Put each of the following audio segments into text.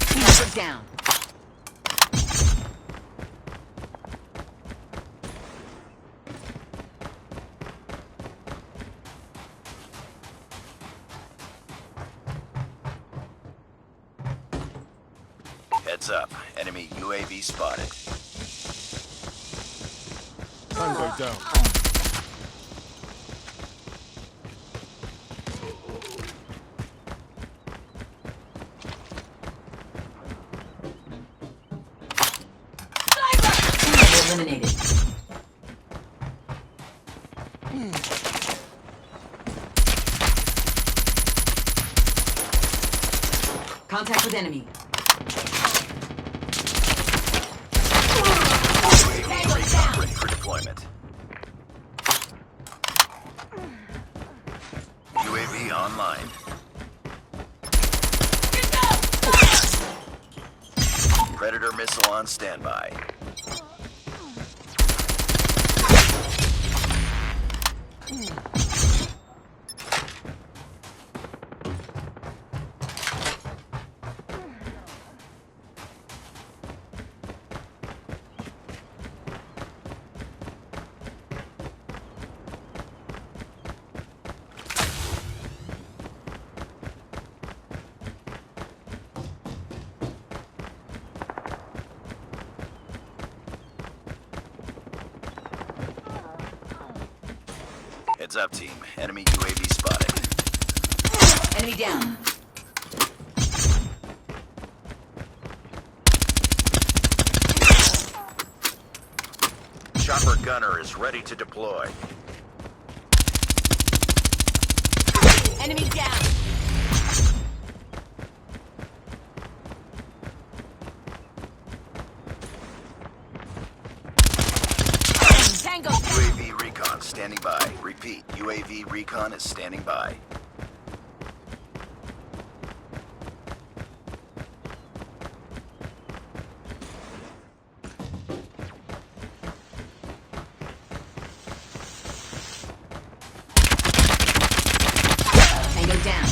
Sniper down. Heads up. Enemy UAV spotted. Tango down. Eliminated. Contact with enemy. UAV recon ready for deployment. UAV online. Predator missile on standby. Heads up, team. Enemy UAV spotted. Enemy down. Chopper gunner is ready to deploy. Enemy down. Tango down. UAV recon standing by. Repeat, UAV recon is standing by. Tango down.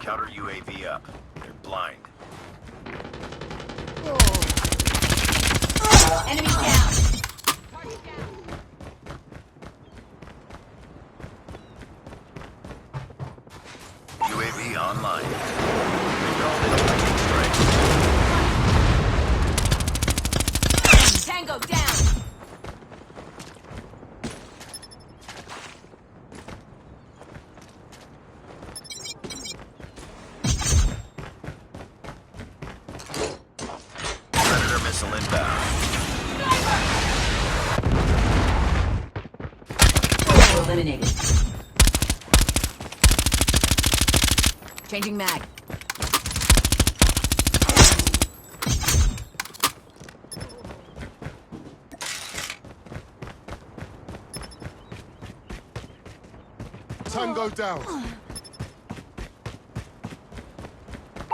Counter UAV up. They're blind. Enemy down. UAV online. Electric strike. Tango down. Predator missile inbound. Eliminated. Changing mag. Tango down.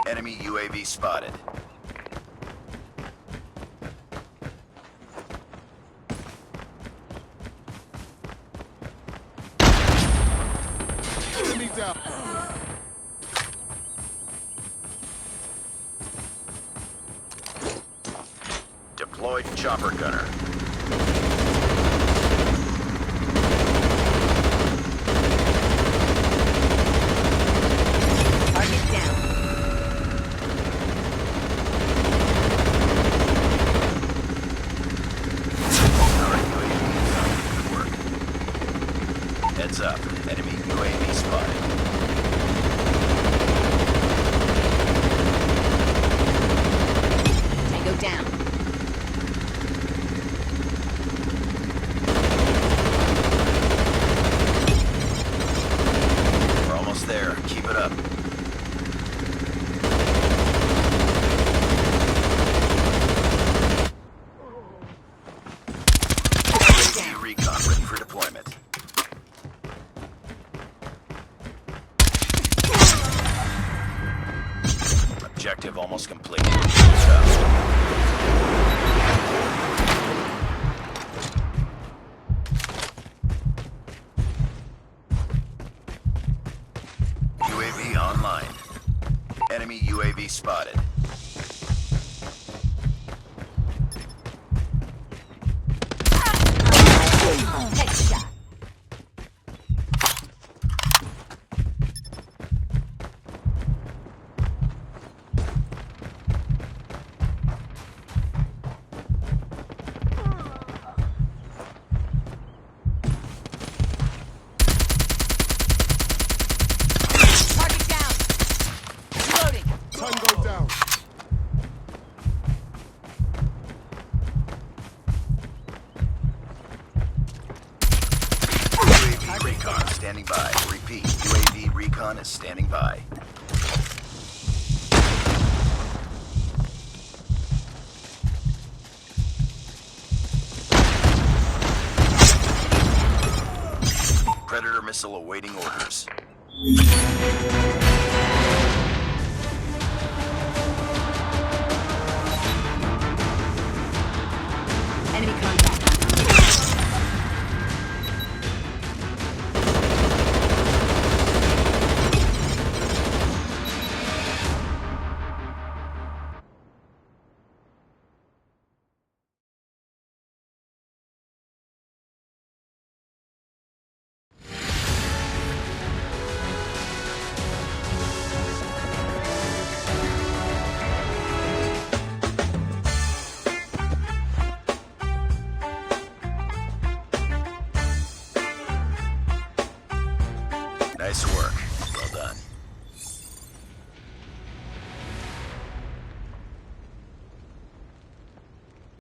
Enemy UAV spotted. Enemy down. Deployed chopper gunner. Target down. Current UAV is on. Good work. Heads up. Enemy UAV spotted. Tango down. standing by. Repeat, UAV recon is standing by. Predator missile awaiting orders. Enemy contact. Nice work.